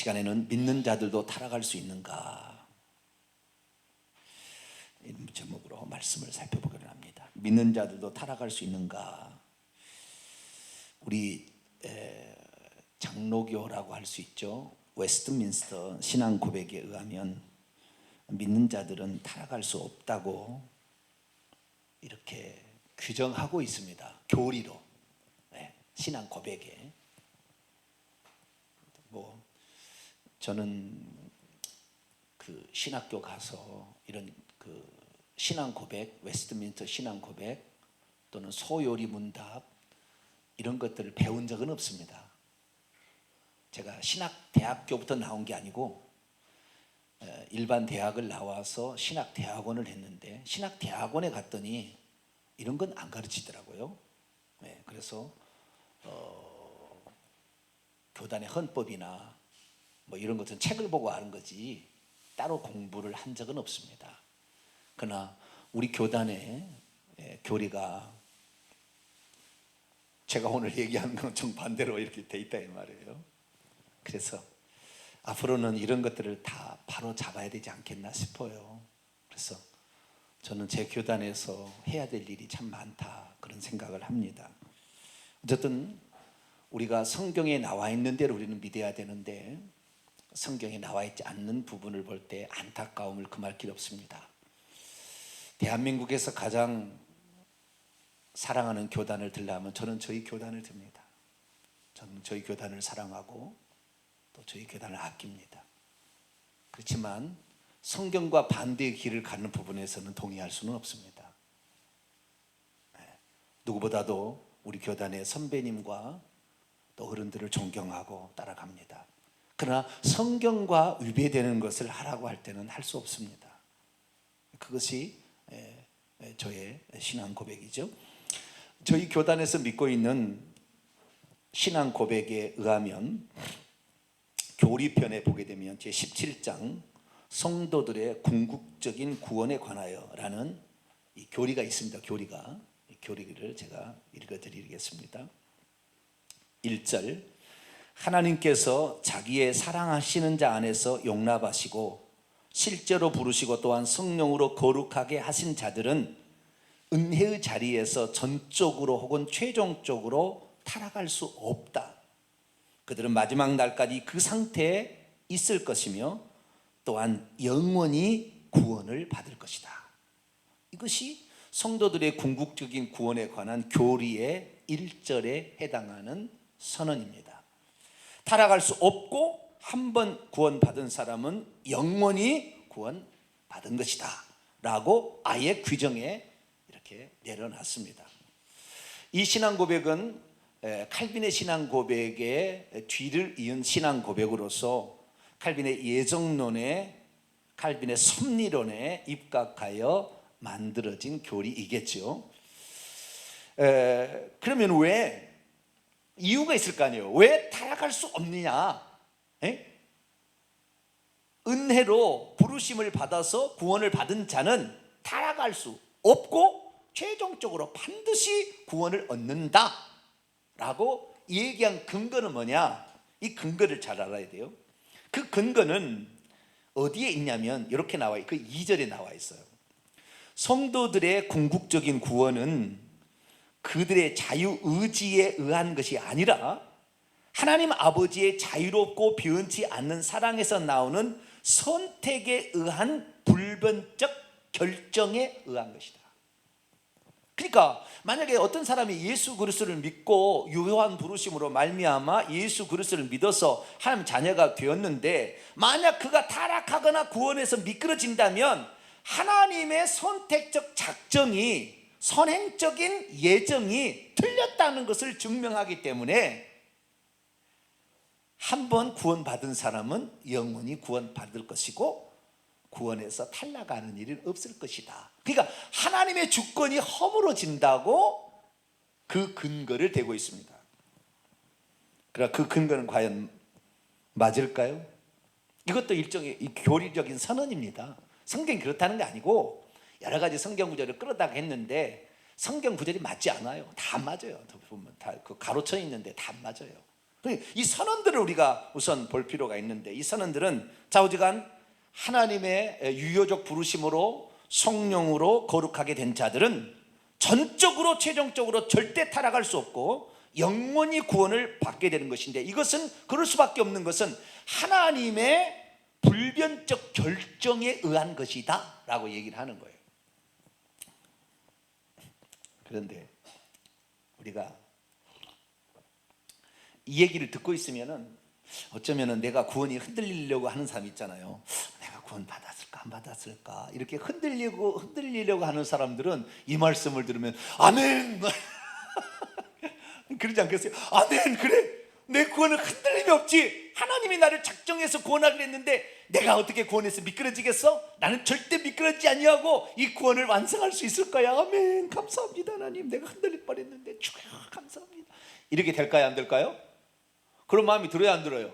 시간에는 믿는 자들도 타락할 수 있는가? 이런 제목으로 말씀을 살펴보기로 합니다. 믿는 자들도 타락할 수 있는가? 우리 장로교라고 할 수 있죠. 웨스트민스터 신앙 고백에 의하면 믿는 자들은 타락할 수 없다고 이렇게 규정하고 있습니다. 교리로, 신앙 고백에. 저는 그 신학교 가서 이런 그 신앙 고백, 웨스트민스터 신앙 고백 또는 소요리 문답 이런 것들을 배운 적은 없습니다. 제가 신학대학교부터 나온 게 아니고 일반 대학을 나와서 신학대학원을 했는데 신학대학원에 갔더니 이런 건 안 가르치더라고요. 그래서 교단의 헌법이나 이런 것은 책을 보고 아는 거지 따로 공부를 한 적은 없습니다. 그러나 우리 교단의 교리가 제가 오늘 얘기하는 건 정반대로 이렇게 돼 있다 이 말이에요. 그래서 앞으로는 이런 것들을 다 바로 잡아야 되지 않겠나 싶어요. 그래서 저는 제 교단에서 해야 될 일이 참 많다 그런 생각을 합니다. 어쨌든 우리가 성경에 나와 있는 대로 우리는 믿어야 되는데 성경에 나와 있지 않는 부분을 볼 때 안타까움을 금할 길 없습니다. 대한민국에서 가장 사랑하는 교단을 들라면 저는 저희 교단을 듭니다. 저는 저희 교단을 사랑하고 또 저희 교단을 아낍니다. 그렇지만 성경과 반대의 길을 가는 부분에서는 동의할 수는 없습니다. 누구보다도 우리 교단의 선배님과 또 어른들을 존경하고 따라갑니다. 그러나 성경과 위배되는 것을 하라고 할 때는 할 수 없습니다. 그것이 저의 신앙 고백이죠. 저희 교단에서 믿고 있는 신앙 고백에 의하면 교리편에 보게 되면 제17장 성도들의 궁극적인 구원에 관하여 라는 이 교리가 있습니다. 이 교리를 제가 읽어드리겠습니다. 1절 하나님께서 자기의 사랑하시는 자 안에서 용납하시고 실제로 부르시고 또한 성령으로 거룩하게 하신 자들은 은혜의 자리에서 전적으로 혹은 최종적으로 타락할 수 없다. 그들은 마지막 날까지 그 상태에 있을 것이며 또한 영원히 구원을 받을 것이다. 이것이 성도들의 궁극적인 구원에 관한 교리의 1절에 해당하는 선언입니다. 타락할 수 없고 한 번 구원받은 사람은 영원히 구원받은 것이다 라고 아예 규정에 이렇게 내려놨습니다. 이 신앙 고백은 칼빈의 신앙 고백의 뒤를 이은 신앙 고백으로서 칼빈의 예정론에 칼빈의 섭리론에 입각하여 만들어진 교리이겠죠. 그러면 왜 이유가 있을 거 아니에요. 왜 타락할 수 없느냐? 은혜로 부르심을 받아서 구원을 받은 자는 타락할 수 없고 최종적으로 반드시 구원을 얻는다 라고 얘기한 근거는 뭐냐? 이 근거를 잘 알아야 돼요. 그 근거는 어디에 있냐면 이렇게 나와요. 그 2절에 나와 있어요. 성도들의 궁극적인 구원은 그들의 자유의지에 의한 것이 아니라 하나님 아버지의 자유롭고 변치 않는 사랑에서 나오는 선택에 의한 불변적 결정에 의한 것이다. 그러니까 만약에 어떤 사람이 예수 그리스도를 믿고 유효한 부르심으로 말미암아 예수 그리스도를 믿어서 하나님 자녀가 되었는데 만약 그가 타락하거나 구원에서 미끄러진다면 하나님의 선택적 작정이 선행적인 예정이 틀렸다는 것을 증명하기 때문에 한 번 구원받은 사람은 영원히 구원받을 것이고 구원에서 탈락하는 일은 없을 것이다. 그러니까 하나님의 주권이 허물어진다고 그 근거를 대고 있습니다. 그러나 그 근거는 과연 맞을까요? 이것도 일종의 교리적인 선언입니다. 성경이 그렇다는 게 아니고 여러 가지 성경 구절을 끌어다가 했는데 성경 구절이 맞지 않아요. 다 안 맞아요. 보면 다 그 가로쳐 있는데 다 안 맞아요. 이 선언들을 우리가 우선 볼 필요가 있는데, 이 선언들은 좌우지간 하나님의 유효적 부르심으로 성령으로 거룩하게 된 자들은 전적으로 최종적으로 절대 타락할 수 없고 영원히 구원을 받게 되는 것인데, 이것은 그럴 수밖에 없는 것은 하나님의 불변적 결정에 의한 것이다 라고 얘기를 하는 거예요. 그런데 우리가 이 얘기를 듣고 있으면은 어쩌면은 내가 구원이 흔들리려고 하는 사람 있잖아요. 내가 구원 받았을까 안 받았을까 이렇게 흔들리려고 하는 사람들은 이 말씀을 들으면 아멘 그러지 않겠어요? 아멘, 그래, 내 구원은 흔들림이 없지. 하나님이 나를 작정해서 구원하기로 했는데 내가 어떻게 구원해서 미끄러지겠어? 나는 절대 미끄러지지 아니하고 이 구원을 완성할 수 있을 거야. 아멘, 감사합니다 하나님, 내가 흔들릴 뻔했는데 주여 감사합니다. 이렇게 될까요 안 될까요? 그런 마음이 들어야 안 들어요?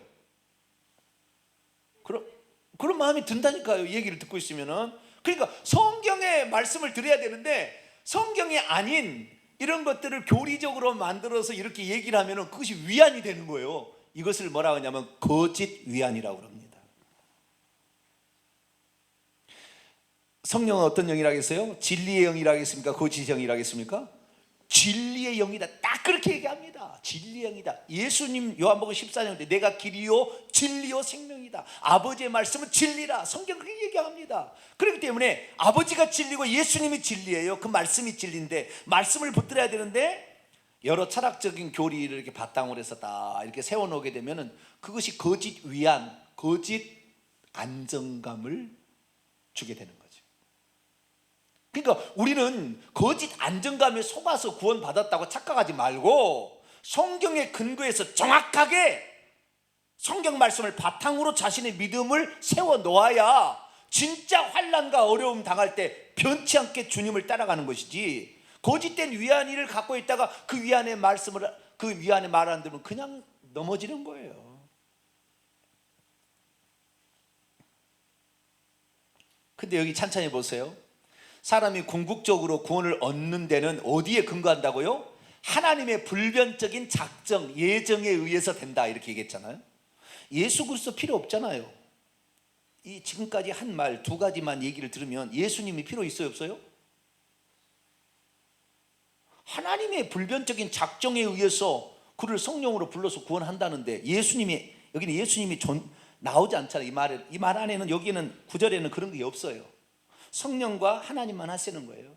그런 마음이 든다니까요, 이 얘기를 듣고 있으면은. 그러니까 성경의 말씀을 들어야 되는데 성경이 아닌 이런 것들을 교리적으로 만들어서 이렇게 얘기를 하면 그것이 위안이 되는 거예요. 이것을 뭐라고 하냐면 거짓 위안이라고 합니다. 성령은 어떤 영이라고 했어요? 진리의 영이라고 했습니까? 거짓의 영이라고 했습니까? 진리의 영이다, 딱 그렇게 얘기합니다. 진리의 영이다. 예수님 요한복음 14장인데 내가 길이요 진리요 생명이다. 아버지의 말씀은 진리라. 성경 그렇게 얘기합니다. 그렇기 때문에 아버지가 진리고 예수님이 진리예요. 그 말씀이 진리인데 말씀을 붙들어야 되는데 여러 철학적인 교리를 이렇게 바탕으로 해서 다 이렇게 세워놓게 되면은 그것이 거짓 위안, 거짓 안정감을 주게 되는 거예요. 그러니까 우리는 거짓 안정감에 속아서 구원받았다고 착각하지 말고 성경의 근거에서 정확하게 성경 말씀을 바탕으로 자신의 믿음을 세워 놓아야 진짜 환난과 어려움 당할 때 변치 않게 주님을 따라가는 것이지, 거짓된 위안을 갖고 있다가 그 위안의 말씀을, 그 위안의 말 안 들으면 그냥 넘어지는 거예요. 근데 여기 찬찬히 보세요. 사람이 궁극적으로 구원을 얻는 데는 어디에 근거한다고요? 하나님의 불변적인 작정, 예정에 의해서 된다 이렇게 얘기했잖아요. 예수 그리스도 필요 없잖아요. 이 지금까지 한 말 두 가지만 얘기를 들으면 예수님이 필요 있어요 없어요? 하나님의 불변적인 작정에 의해서 그를 성령으로 불러서 구원한다는데 예수님이, 여기는 예수님이 나오지 않잖아요. 이 말 안에는, 여기는 구절에는 그런 게 없어요. 성령과 하나님만 하시는 거예요.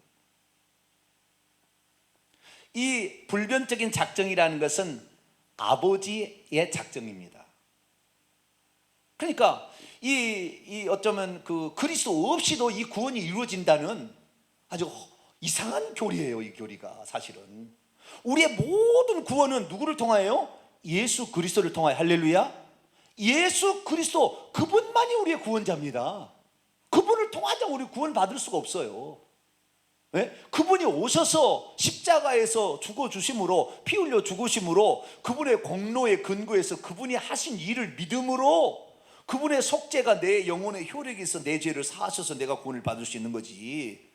이 불변적인 작정이라는 것은 아버지의 작정입니다. 그러니까 어쩌면 그 그리스도 없이도 이 구원이 이루어진다는 아주 이상한 교리예요. 이 교리가 사실은 우리의 모든 구원은 누구를 통하여요? 예수 그리스도를 통하여. 할렐루야. 예수 그리스도, 그분만이 우리의 구원자입니다. 그분을 통하지 우리 구원 받을 수가 없어요. 네? 그분이 오셔서 십자가에서 죽어주심으로, 피 흘려 죽으심으로, 그분의 공로에 근거해서 그분이 하신 일을 믿음으로 그분의 속죄가 내 영혼에 효력이 있어 내 죄를 사하셔서 내가 구원을 받을 수 있는 거지.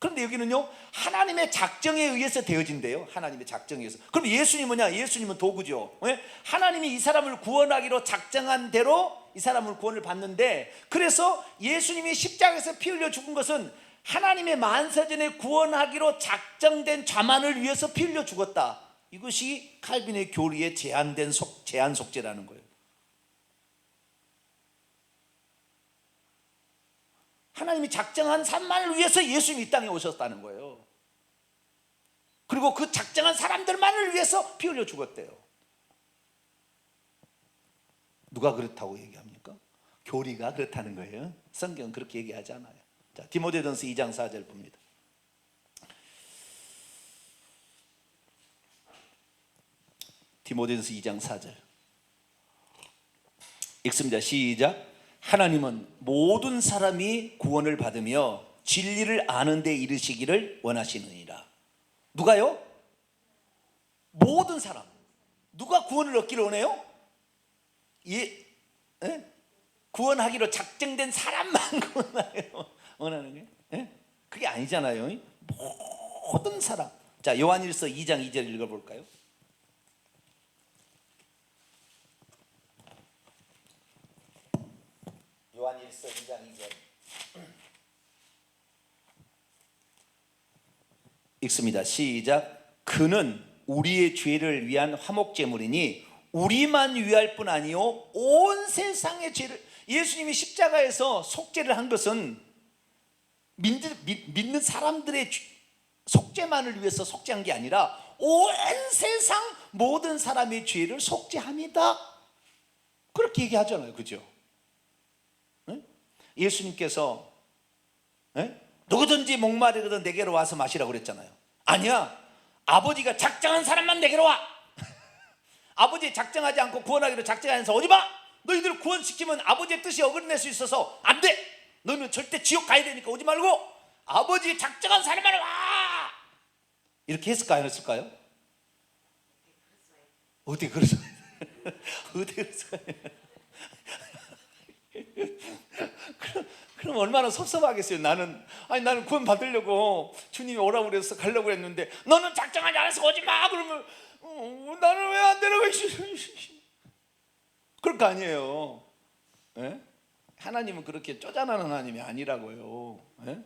그런데 여기는요, 하나님의 작정에 의해서 되어진대요. 하나님의 작정에 의해서. 그럼 예수님은 뭐냐? 예수님은 도구죠. 왜? 하나님이 이 사람을 구원하기로 작정한 대로 이 사람을 구원을 받는데, 그래서 예수님이 십자가에서 피 흘려 죽은 것은 하나님의 만세전에 구원하기로 작정된 자만을 위해서 피 흘려 죽었다. 이것이 칼빈의 교리의 제한 속죄라는 거예요. 하나님이 작정한 사람만을 위해서 예수님이 이 땅에 오셨다는 거예요. 그리고 그 작정한 사람들만을 위해서 피 흘려 죽었대요. 누가 그렇다고 얘기합니까? 교리가 그렇다는 거예요. 성경은 그렇게 얘기하지 않아요. 자, 디모데전서 2장 4절 봅니다. 디모데전서 2장 4절 읽습니다. 시작. 하나님은 모든 사람이 구원을 받으며 진리를 아는 데 이르시기를 원하시느니라. 누가요? 모든 사람. 누가 구원을 얻기를 원해요? 구원하기로 작정된 사람만 원하는 거예요? 그게 아니잖아요. 모든 사람. 자, 요한일서 2장 2절 읽어볼까요? 요한일서 2장 2절 읽습니다. 시작. 그는 우리의 죄를 위한 화목제물이니 우리만 위할 뿐 아니요 온 세상의 죄를, 예수님이 십자가에서 속죄를 한 것은 믿는 사람들의 속죄만을 위해서 속죄한 게 아니라 온 세상 모든 사람의 죄를 속죄합니다. 그렇게 얘기하잖아요. 그죠? 예수님께서 누구든지 목마르거든 내게로 와서 마시라고 그랬잖아요. 아니야, 아버지가 작정한 사람만 내게로 와. 아버지 작정하지 않고 구원하기로 작정하면서 오지 마. 너희들 구원시키면 아버지의 뜻이 어긋낼 수 있어서 안 돼. 너는 절대 지옥 가야 되니까 오지 말고 아버지 작정한 사람만 와. 이렇게 했을까요? 안 했을까요? 어떻게 그랬어요? 어떻게 그랬어요? 그럼 얼마나 섭섭하겠어요. 나는 구원 받으려고 주님이 오라고 그래서 가려고 했는데 너는 작정하지 않아서 오지 마. 그러면 나는 왜 안 되라고 그럴 거 아니에요. 예? 하나님은 그렇게 쪼잔한 하나님이 아니라고요. 예?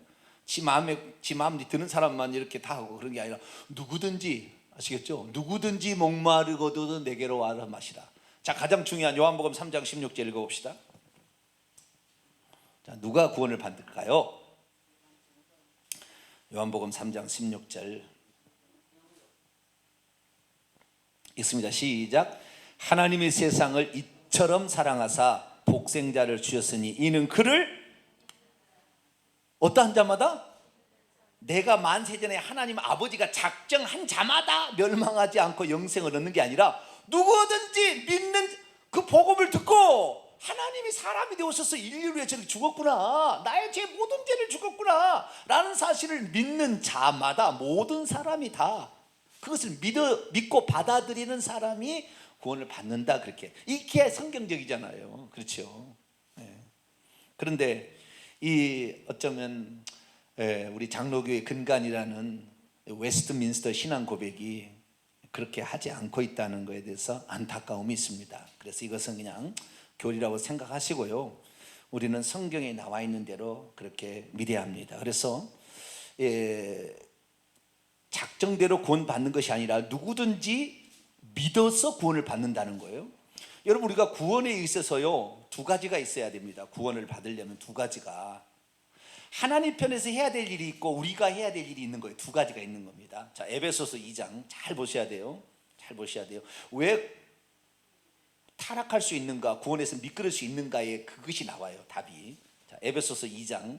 지 마음에 드는 사람만 이렇게 다 하고 그런 게 아니라 누구든지, 아시겠죠? 누구든지 목마르거든 내게로 와라 마시라. 자, 가장 중요한 요한복음 3장 16절 읽어봅시다. 자, 누가 구원을 받을까요? 요한복음 3장 16절 읽습니다. 시작. 하나님이 세상을 이처럼 사랑하사 독생자를 주셨으니 이는 그를 어떠한 자마다, 내가 만세전에 하나님 아버지가 작정한 자마다 멸망하지 않고 영생을 얻는 게 아니라 누구든지 믿는 그 복음을 듣고 하나님이 사람이 되어서 인류를 위해 저렇게 죽었구나, 나의 죄 모든 죄를 죽었구나 라는 사실을 믿는 자마다, 모든 사람이 다 그것을 믿고 받아들이는 사람이 구원을 받는다. 이렇게 성경적이잖아요. 그렇죠? 네. 그런데 이 어쩌면 우리 장로교의 근간이라는 웨스트민스터 신앙 고백이 그렇게 하지 않고 있다는 것에 대해서 안타까움이 있습니다. 그래서 이것은 그냥 교리라고 생각하시고요, 우리는 성경에 나와 있는 대로 그렇게 믿어야 합니다. 그래서 작정대로 구원 받는 것이 아니라 누구든지 믿어서 구원을 받는다는 거예요. 여러분, 우리가 구원에 있어서요 두 가지가 있어야 됩니다. 구원을 받으려면 두 가지가, 하나님 편에서 해야 될 일이 있고 우리가 해야 될 일이 있는 거예요. 두 가지가 있는 겁니다. 자, 에베소서 2장 잘 보셔야 돼요. 잘 보셔야 돼요. 왜 타락할 수 있는가, 구원에서 미끄러질 수 있는가에 그것이 나와요. 답이. 자, 에베소서 2장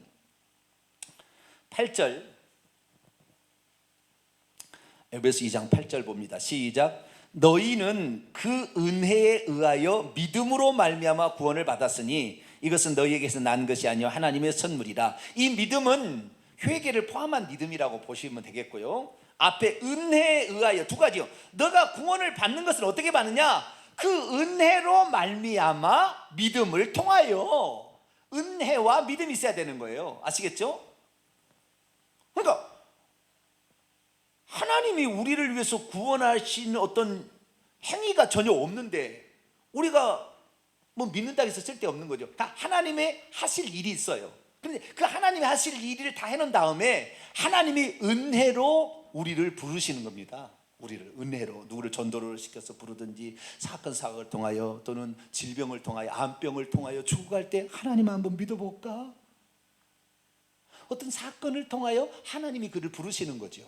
8절, 에베소 2장 8절 봅니다. 시작. 너희는 그 은혜에 의하여 믿음으로 말미암아 구원을 받았으니 이것은 너희에게서 난 것이 아니요 하나님의 선물이라. 이 믿음은 회개를 포함한 믿음이라고 보시면 되겠고요, 앞에 은혜에 의하여 두 가지요. 너가 구원을 받는 것을 어떻게 받느냐, 그 은혜로 말미암아 믿음을 통하여. 은혜와 믿음이 있어야 되는 거예요. 아시겠죠? 그러니까 하나님이 우리를 위해서 구원하신 어떤 행위가 전혀 없는데 우리가 뭐 믿는다고 해서 쓸데없는 거죠. 다 하나님의 하실 일이 있어요. 그런데 그 하나님이 하실 일을 다 해놓은 다음에 하나님이 은혜로 우리를 부르시는 겁니다. 우리를 은혜로, 누구를 전도를 시켜서 부르든지 사건 사고를 통하여 또는 질병을 통하여 암병을 통하여 죽어갈 때 하나님 한번 믿어볼까? 어떤 사건을 통하여 하나님이 그를 부르시는 거죠.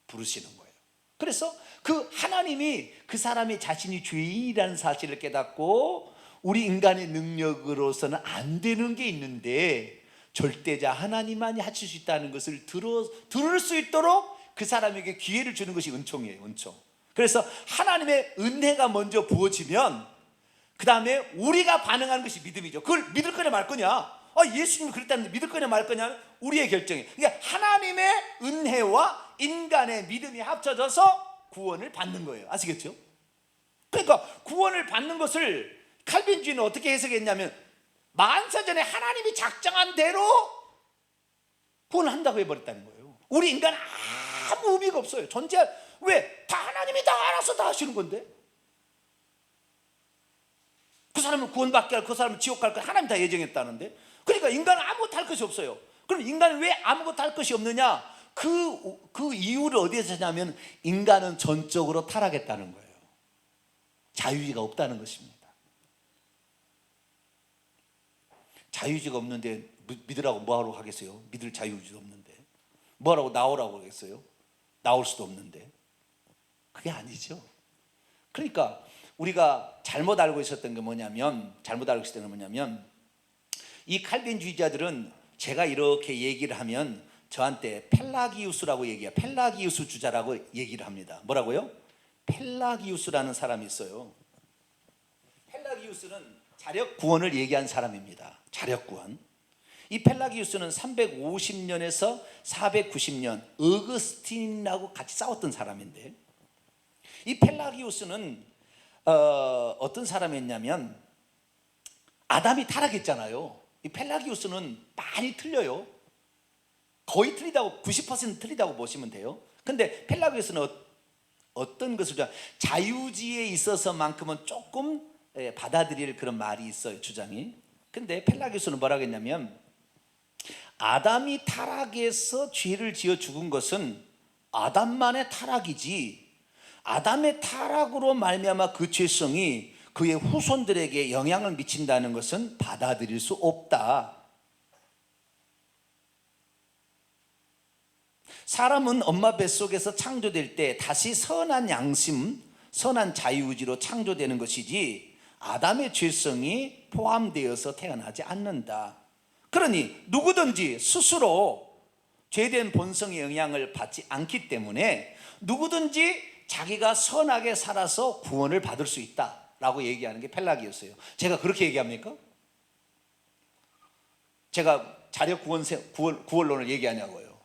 부르시는 거예요. 그래서 그 하나님이 그 사람이 자신이 죄인이라는 사실을 깨닫고 우리 인간의 능력으로서는 안 되는 게 있는데 절대자 하나님만이 하실 수 있다는 것을 들을 수 있도록 그 사람에게 기회를 주는 것이 은총이에요. 은총. 그래서 하나님의 은혜가 먼저 부어지면 그 다음에 우리가 반응하는 것이 믿음이죠. 그걸 믿을 거냐 말 거냐, 예수님이 그랬다는데 믿을 거냐 말 거냐 우리의 결정이에요. 그러니까 하나님의 은혜와 인간의 믿음이 합쳐져서 구원을 받는 거예요. 아시겠죠? 그러니까 구원을 받는 것을 칼빈주의는 어떻게 해석했냐면 만세전에 하나님이 작정한 대로 구원을 한다고 해버렸다는 거예요. 우리 인간은 아무 의미가 없어요. 왜? 다 하나님이 다 알아서 다 하시는 건데. 그 사람은 구원받게 할, 그 사람은 지옥 갈 거 하나님 다 예정했다는데 그러니까 인간은 아무것도 할 것이 없어요. 그럼 인간은 왜 아무것도 할 것이 없느냐? 그 이유를 어디에서 찾냐면 인간은 전적으로 타락했다는 거예요. 자유의지가 없다는 것입니다. 자유의지가 없는데 믿으라고 뭐하러 하겠어요? 믿을 자유의지도 없는데 뭐하라고 나오라고 하겠어요? 나올 수도 없는데. 그게 아니죠. 그러니까 우리가 잘못 알고 있었던 게 뭐냐면, 이 칼빈주의자들은 제가 이렇게 얘기를 하면 저한테 펠라기우스라고 얘기해요. 펠라기우스 주자라고 얘기를 합니다. 뭐라고요? 펠라기우스라는 사람이 있어요. 펠라기우스는 자력 구원을 얘기한 사람입니다. 자력 구원. 이 펠라기우스는 350년에서 490년 어거스틴하고 같이 싸웠던 사람인데, 이 펠라기우스는 어떤 사람이었냐면 아담이 타락했잖아요. 이 펠라기우스는 많이 틀려요. 거의 틀리다고, 90% 틀리다고 보시면 돼요. 근데 펠라기우스는 어떤 것을 자유지에 있어서만큼은 조금 받아들일 그런 말이 있어요, 주장이. 근데 펠라기우스는 뭐라고 했냐면 아담이 타락해서 죄를 지어 죽은 것은 아담만의 타락이지 아담의 타락으로 말미암아 그 죄성이 그의 후손들에게 영향을 미친다는 것은 받아들일 수 없다. 사람은 엄마 뱃속에서 창조될 때 다시 선한 양심, 선한 자유의지로 창조되는 것이지 아담의 죄성이 포함되어서 태어나지 않는다. 그러니 누구든지 스스로 죄된 본성의 영향을 받지 않기 때문에 누구든지 자기가 선하게 살아서 구원을 받을 수 있다라고 얘기하는 게 펠라기였어요. 제가 그렇게 얘기합니까? 제가 자력 구원론을 얘기하냐고요.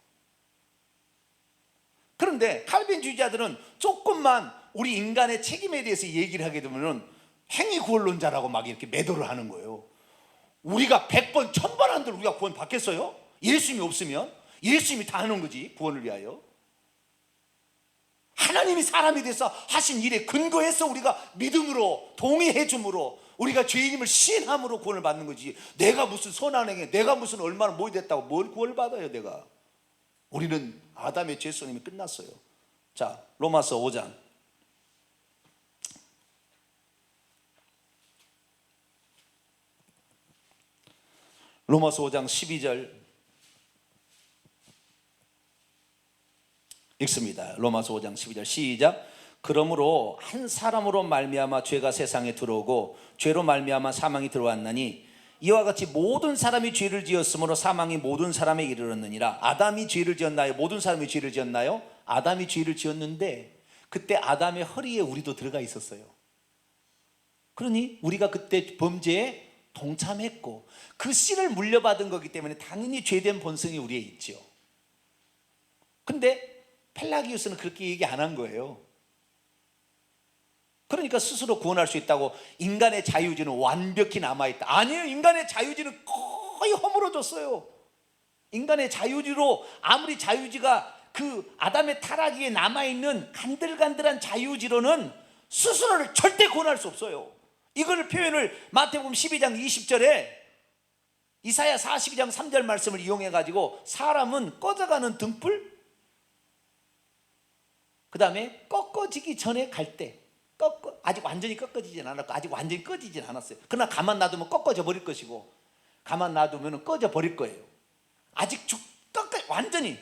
그런데 칼빈주의자들은 조금만 우리 인간의 책임에 대해서 얘기를 하게 되면 행위구원론자라고 막 이렇게 매도를 하는 거예요. 우리가 100번, 1000번 한들 우리가 구원 받겠어요? 예수님이 없으면? 예수님이 다 하는 거지, 구원을 위하여. 하나님이 사람이 돼서 하신 일에 근거해서 우리가 믿음으로 동의해 줌으로 우리가 죄인임을 시인함으로 구원을 받는 거지, 내가 무슨 선한 행위, 내가 무슨 얼마나 뭐 됐다고 뭘 구원을 받아요. 내가. 우리는 아담의 죄성임이 끝났어요. 자, 로마서 5장 로마서 5장 12절 읽습니다. 로마서 5장 12절 시작. 그러므로 한 사람으로 말미암아 죄가 세상에 들어오고 죄로 말미암아 사망이 들어왔나니 이와 같이 모든 사람이 죄를 지었으므로 사망이 모든 사람에 이르렀느니라. 아담이 죄를 지었나요? 모든 사람이 죄를 지었나요? 아담이 죄를 지었는데 그때 아담의 허리에 우리도 들어가 있었어요. 그러니 우리가 그때 범죄에 동참했고 그 씨를 물려받은 거기 때문에 당연히 죄된 본성이 우리에 있죠. 근데 펠라기우스는 그렇게 얘기 안 한 거예요. 그러니까 스스로 구원할 수 있다고 인간의 자유의지는 완벽히 남아있다. 아니에요. 인간의 자유의지는 거의 허물어졌어요. 인간의 자유의지로 아무리 자유의지가 그 아담의 타락 위에 남아있는 간들간들한 자유의지로는 스스로를 절대 구원할 수 없어요. 이걸 표현을 마태복음 12장 20절에 이사야 42장 3절 말씀을 이용해가지고 사람은 꺼져가는 등불, 그 다음에 꺾어지기 전에 갈 때, 아직 완전히 꺾어지진 않았고 아직 완전히 꺼지진 않았어요. 그러나 가만 놔두면 꺾어져 버릴 것이고 가만 놔두면 꺼져 버릴 거예요. 아직 완전히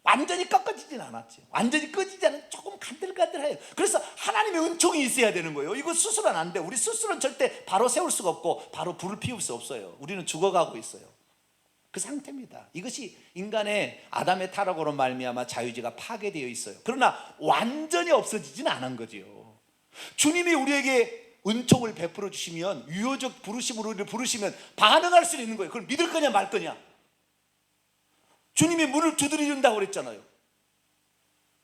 완전히 꺾어지진 않았죠. 완전히 꺼지지 않은 조금 간들간들해요. 그래서 하나님의 은총이 있어야 되는 거예요. 이거 스스로는 안 돼. 우리 스스로는 절대 바로 세울 수가 없고 바로 불을 피울 수 없어요. 우리는 죽어가고 있어요. 그 상태입니다. 이것이 인간의 아담의 타락으로 말미암아 자유의지가 파괴되어 있어요. 그러나 완전히 없어지지는 않은 거죠. 주님이 우리에게 은총을 베풀어 주시면, 유효적 부르심으로 우리를 부르시면 반응할 수 있는 거예요. 그걸 믿을 거냐 말 거냐. 주님이 문을 두드린다고 그랬잖아요.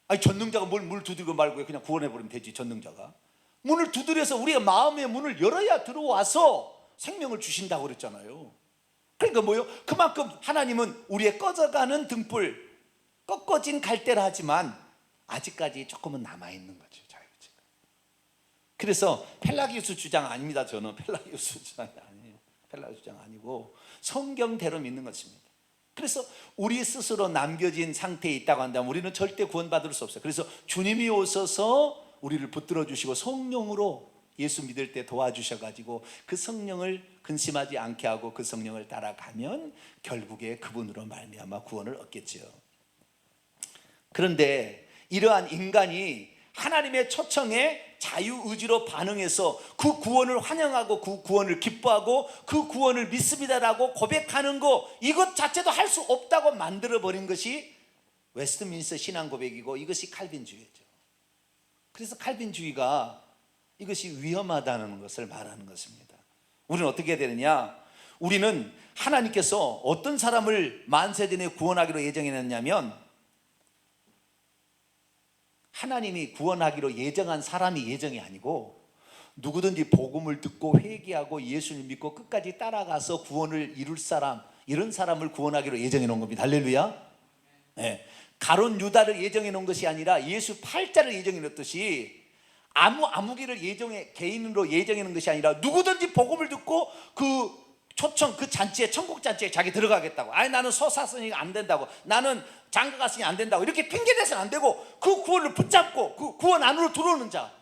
아니 전능자가 뭘 문을 두드리고 말고 그냥 구원해버리면 되지. 전능자가 문을 두드려서 우리가 마음의 문을 열어야 들어와서 생명을 주신다고 그랬잖아요. 그러니까 뭐예요? 그만큼 하나님은 우리의 꺼져가는 등불, 꺾어진 갈대라 하지만 아직까지 조금은 남아있는 거죠, 자유의지가. 그래서 펠라기우스 주장 아닙니다. 저는 펠라기우스 주장이 아니에요. 펠라의 주장 아니고 성경대로 믿는 것입니다. 그래서 우리 스스로 남겨진 상태에 있다고 한다면 우리는 절대 구원받을 수 없어요. 그래서 주님이 오셔서 우리를 붙들어 주시고 성령으로 예수 믿을 때 도와주셔가지고 그 성령을 근심하지 않게 하고 그 성령을 따라가면 결국에 그분으로 말미암아 구원을 얻겠죠. 그런데 이러한 인간이 하나님의 초청에 자유의지로 반응해서 그 구원을 환영하고 그 구원을 기뻐하고 그 구원을 믿습니다라고 고백하는 거, 이것 자체도 할 수 없다고 만들어버린 것이 웨스트민스터 신앙 고백이고 이것이 칼빈주의죠. 그래서 칼빈주의가 이것이 위험하다는 것을 말하는 것입니다. 우리는 어떻게 해야 되느냐? 우리는 하나님께서 어떤 사람을 만세대 내에 구원하기로 예정해놨냐면, 하나님이 구원하기로 예정한 사람이 예정이 아니고 누구든지 복음을 듣고 회개하고 예수를 믿고 끝까지 따라가서 구원을 이룰 사람, 이런 사람을 구원하기로 예정해 놓은 겁니다. 할렐루야. 네. 가론 유다를 예정해 놓은 것이 아니라 예수 팔자를 예정해 놓듯이 아무개를 개인으로 예정해 놓은 것이 아니라 누구든지 복음을 듣고 그 초청, 그 잔치에, 천국 잔치에 자기 들어가겠다고, 아니 나는 서사스니까 안 된다고, 나는 장가 갔으니 안 된다고, 이렇게 핑계대서는 안 되고 그 구원을 붙잡고 그 구원 안으로 들어오는 자,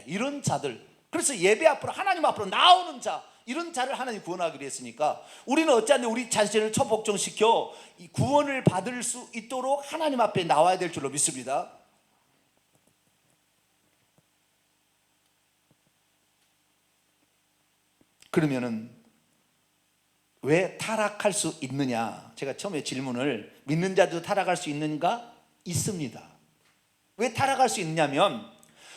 이런 자들, 그래서 예배 앞으로, 하나님 앞으로 나오는 자, 이런 자를 하나님 구원하기로 했으니까 우리는 어찌하든 우리 자신을 초복종시켜 이 구원을 받을 수 있도록 하나님 앞에 나와야 될 줄로 믿습니다. 그러면은 왜 타락할 수 있느냐? 제가 처음에 질문을, 믿는 자도 타락할 수 있는가? 있습니다. 왜 타락할 수 있냐면,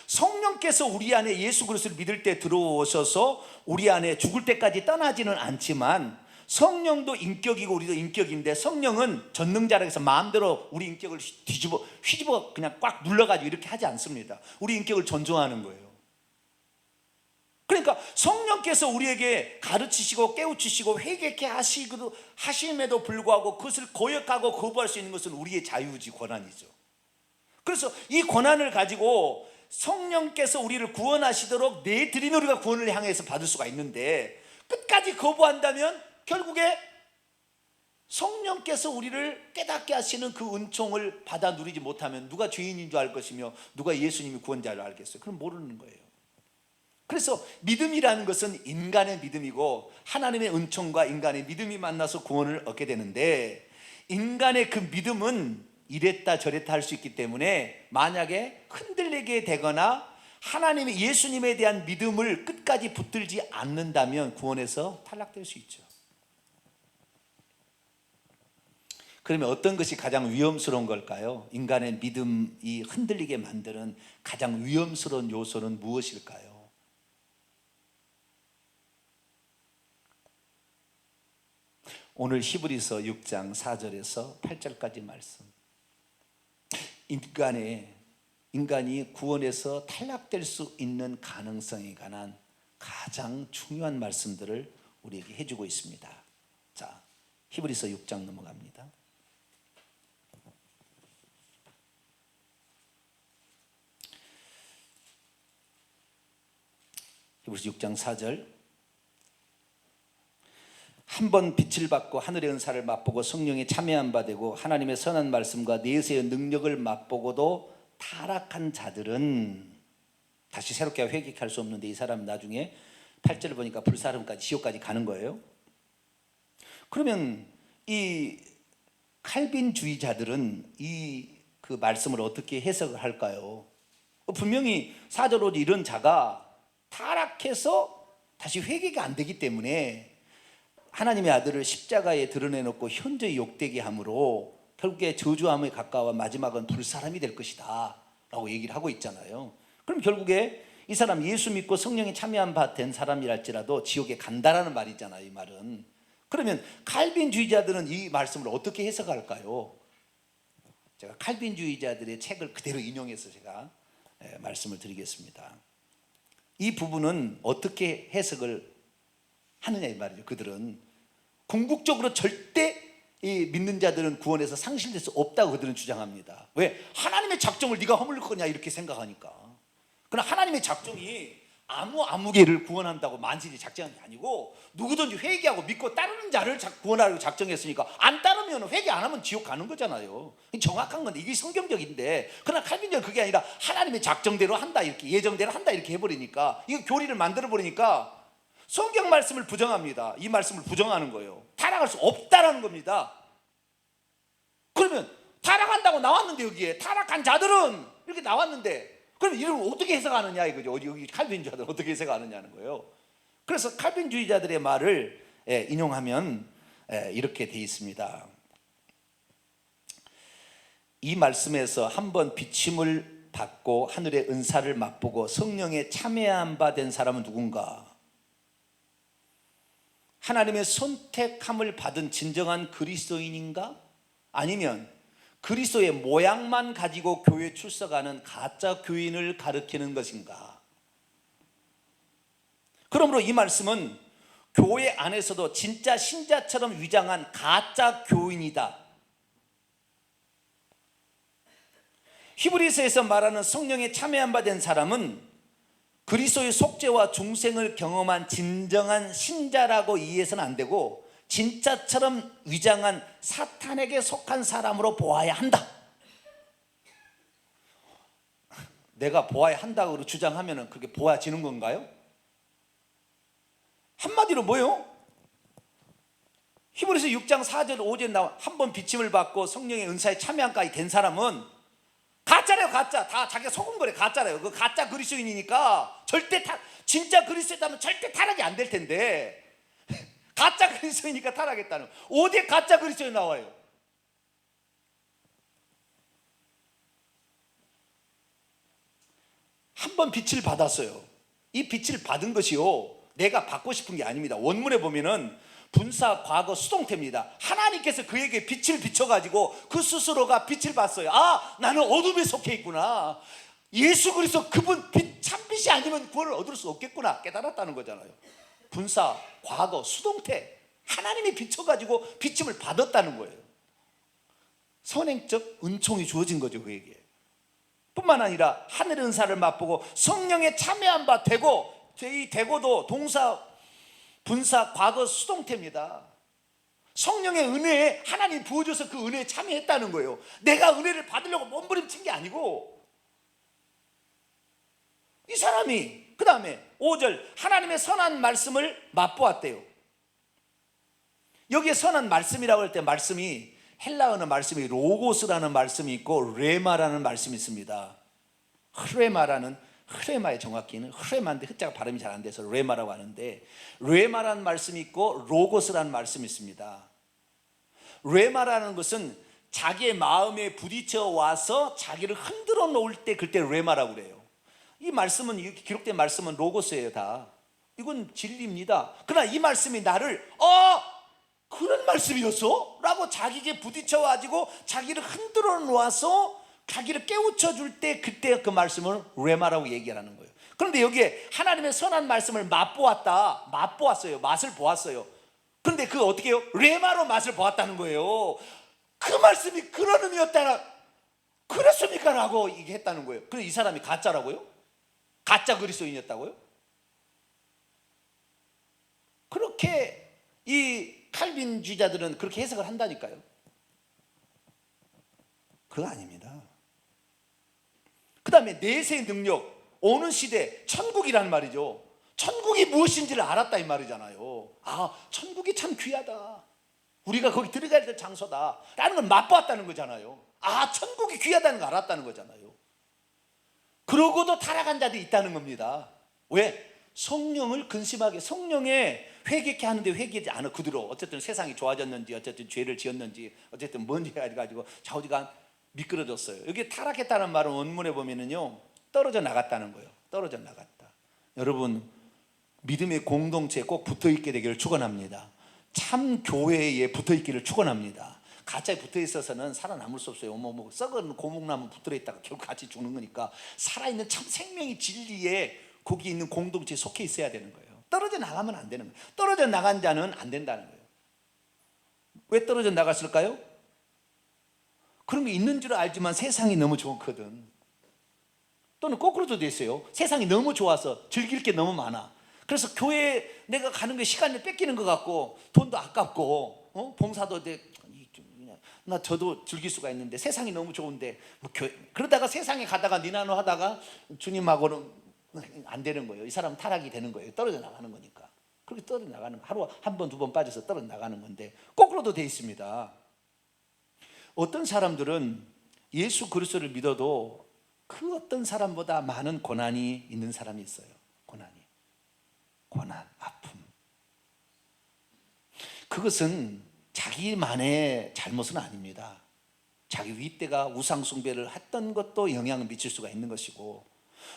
성령께서 우리 안에 예수 그리스도를 믿을 때 들어오셔서 우리 안에 죽을 때까지 떠나지는 않지만, 성령도 인격이고 우리도 인격인데, 성령은 전능자라 해서 마음대로 우리 인격을 휘집어 그냥 꽉 눌러가지고 이렇게 하지 않습니다. 우리 인격을 존중하는 거예요. 그러니까 성령께서 우리에게 가르치시고 깨우치시고 회개케 하심에도 불구하고 그것을 거역하고 거부할 수 있는 것은 우리의 자유의지 권한이죠. 그래서 이 권한을 가지고 성령께서 우리를 구원하시도록 내드리면 우리가 구원을 향해서 받을 수가 있는데, 끝까지 거부한다면 결국에 성령께서 우리를 깨닫게 하시는 그 은총을 받아 누리지 못하면 누가 죄인인 줄 알 것이며 누가 예수님이 구원자를 알겠어요? 그럼 모르는 거예요. 그래서 믿음이라는 것은 인간의 믿음이고 하나님의 은총과 인간의 믿음이 만나서 구원을 얻게 되는데, 인간의 그 믿음은 이랬다 저랬다 할 수 있기 때문에 만약에 흔들리게 되거나 하나님의 예수님에 대한 믿음을 끝까지 붙들지 않는다면 구원에서 탈락될 수 있죠. 그러면 어떤 것이 가장 위험스러운 걸까요? 인간의 믿음이 흔들리게 만드는 가장 위험스러운 요소는 무엇일까요? 오늘 히브리서 6장 4절에서 8절까지 말씀, 인간이 구원에서 탈락될 수 있는 가능성에 관한 가장 중요한 말씀들을 우리에게 해주고 있습니다. 자, 히브리서 6장 넘어갑니다. 히브리서 6장 4절, 한번 빛을 받고 하늘의 은사를 맛보고 성령에 참여한 바 되고 하나님의 선한 말씀과 내세의 능력을 맛보고도 타락한 자들은 다시 새롭게 회개할 수 없는데, 이 사람은 나중에 8절을 보니까 불사름까지, 지옥까지 가는 거예요. 그러면 이 칼빈주의자들은 그 말씀을 어떻게 해석을 할까요? 분명히 4절로 이런 자가 타락해서 다시 회개가 안 되기 때문에 하나님의 아들을 십자가에 드러내놓고 현저히 욕되게 함으로 결국에 저주함에 가까워 마지막은 불사람이 될 것이다 라고 얘기를 하고 있잖아요. 그럼 결국에 이 사람 예수 믿고 성령에 참여한 바 된 사람이랄지라도 지옥에 간다라는 말이잖아요, 이 말은. 그러면 칼빈주의자들은 이 말씀을 어떻게 해석할까요? 제가 칼빈주의자들의 책을 그대로 인용해서 제가 말씀을 드리겠습니다. 이 부분은 어떻게 해석을 하느냐 이 말이죠. 그들은 궁극적으로 절대 이 믿는 자들은 구원에서 상실될 수 없다고 그들은 주장합니다. 왜? 하나님의 작정을 네가 허물릴 거냐 이렇게 생각하니까. 그러나 하나님의 작정이 아무개를 구원한다고 만신이 작정한 게 아니고 누구든지 회개하고 믿고 따르는 자를 구원하려고 작정했으니까 안 따르면 회개 안 하면 지옥 가는 거잖아요. 정확한 건데 이게 성경적인데, 그러나 칼빈주는 그게 아니라 하나님의 작정대로 한다, 이렇게 예정대로 한다 이렇게 해버리니까, 이거 교리를 만들어 버리니까 성경 말씀을 부정합니다. 이 말씀을 부정하는 거예요. 타락할 수 없다라는 겁니다. 그러면 타락한다고 나왔는데, 여기에 타락한 자들은 이렇게 나왔는데, 그럼 이걸 어떻게 해석하느냐 이거죠. 여기 칼빈주의자들 어떻게 해석하느냐는 거예요. 그래서 칼빈주의자들의 말을 인용하면 이렇게 돼 있습니다. 이 말씀에서 한번 비침을 받고 하늘의 은사를 맛보고 성령에 참여한 바 된 사람은 누군가? 하나님의 선택함을 받은 진정한 그리스도인인가? 아니면 그리스도의 모양만 가지고 교회에 출석하는 가짜 교인을 가리키는 것인가? 그러므로 이 말씀은 교회 안에서도 진짜 신자처럼 위장한 가짜 교인이다. 히브리서에서 말하는 성령에 참여한 바 된 사람은 그리스도의 속죄와 중생을 경험한 진정한 신자라고 이해해서는 안 되고, 진짜처럼 위장한 사탄에게 속한 사람으로 보아야 한다. 내가 보아야 한다고 주장하면 그게 보아지는 건가요? 한마디로 뭐요? 히브리서 6장 4절 5절에 나와 한번 비침을 받고 성령의 은사에 참여한까지 된 사람은 가짜래요. 가짜. 다 자기가 속은 거래. 가짜래요. 그 가짜 그리스도인이니까 절대 진짜 그리스도였다면 절대 타락이 안 될 텐데, 가짜 그리스도이니까 타락했다는. 어디에 가짜 그리스도인 나와요? 한 번 빛을 받았어요. 이 빛을 받은 것이요, 내가 받고 싶은 게 아닙니다. 원문에 보면은 분사 과거 수동태입니다. 하나님께서 그에게 빛을 비춰가지고 그 스스로가 빛을 봤어요. 아, 나는 어둠에 속해 있구나. 예수 그리스도 그분 빛, 참빛이 아니면 구원을 얻을 수 없겠구나 깨달았다는 거잖아요. 분사 과거 수동태, 하나님이 비춰가지고 비침을 받았다는 거예요. 선행적 은총이 주어진 거죠, 그에게. 뿐만 아니라 하늘의 은사를 맛보고 성령에 참여한 바 되고, 이 되고도 동사 분사 과거 수동태입니다. 성령의 은혜에 하나님 부어줘서 그 은혜에 참여했다는 거예요. 내가 은혜를 받으려고 몸부림친 게 아니고. 이 사람이 그 다음에 5절 하나님의 선한 말씀을 맛보았대요. 여기에 선한 말씀이라고 할 때 말씀이 헬라어는 말씀이 로고스라는 말씀이 있고 레마라는 말씀이 있습니다. 흐레마의 정확히는 흐레마인데 흐자가 발음이 잘 안 돼서 레마라고 하는데, 레마라는 말씀이 있고 로고스라는 말씀이 있습니다. 레마라는 것은 자기의 마음에 부딪혀 와서 자기를 흔들어 놓을 때 그때 레마라고 그래요. 이 말씀은, 이 기록된 말씀은 로고스예요. 다 이건 진리입니다. 그러나 이 말씀이 나를 그런 말씀이었어? 라고 자기에게 부딪혀 가지고 자기를 흔들어 놓아서 자기를 깨우쳐 줄 때 그때 그 말씀을 레마라고 얘기하는 거예요. 그런데 여기에 하나님의 선한 말씀을 맛보았어요. 맛을 보았어요. 그런데 그 어떻게 해요? 레마로 맛을 보았다는 거예요. 그 말씀이 그런 의미였다, 그렇습니까? 라고 얘기했다는 거예요. 그래서 이 사람이 가짜라고요? 가짜 그리스도인이었다고요? 그렇게 이 칼빈주의자들은 그렇게 해석을 한다니까요. 그거 아닙니다. 그 다음에 내세의 능력, 오는 시대, 천국이라는 말이죠. 천국이 무엇인지를 알았다 이 말이잖아요. 아, 천국이 참 귀하다, 우리가 거기 들어가야 될 장소다 라는 걸 맛보았다는 거잖아요. 아, 천국이 귀하다는 걸 알았다는 거잖아요. 그러고도 타락한 자들이 있다는 겁니다. 왜? 성령을 근심하게, 성령에 회개케 하는데 회개하지 않아. 그대로 어쨌든 세상이 좋아졌는지, 어쨌든 죄를 지었는지, 어쨌든 뭔지 해가지고 좌우지간 미끄러졌어요. 여기 타락했다는 말은 원문에 보면은요, 떨어져 나갔다는 거예요. 떨어져 나갔다. 여러분, 믿음의 공동체에 꼭 붙어있게 되기를 축원합니다. 참 교회에 붙어있기를 축원합니다. 가짜에 붙어있어서는 살아남을 수 없어요. 뭐 썩은 고목나무 붙들어있다가 결국 같이 죽는 거니까, 살아있는 참 생명의 진리에 거기 있는 공동체에 속해 있어야 되는 거예요. 떨어져 나가면 안 되는 거예요. 떨어져 나간 자는 안 된다는 거예요. 왜 떨어져 나갔을까요? 그런 게 있는 줄 알지만 세상이 너무 좋거든. 또는 거꾸로도 돼 있어요. 세상이 너무 좋아서 즐길 게 너무 많아. 그래서 교회에 내가 가는 게 시간을 뺏기는 것 같고 돈도 아깝고 봉사도 나 저도 즐길 수가 있는데 세상이 너무 좋은데 뭐 그러다가 세상에 가다가 니나노 하다가 주님하고는 안 되는 거예요. 이 사람 타락이 되는 거예요. 떨어져 나가는 거니까. 그렇게 떨어져 나가는 거. 하루 한 번, 두 번 빠져서 떨어져 나가는 건데 거꾸로도 돼 있습니다. 어떤 사람들은 예수 그리스도를 믿어도 그 어떤 사람보다 많은 고난이 있는 사람이 있어요. 고난, 아픔. 그것은 자기만의 잘못은 아닙니다. 자기 윗대가 우상 숭배를 했던 것도 영향을 미칠 수가 있는 것이고,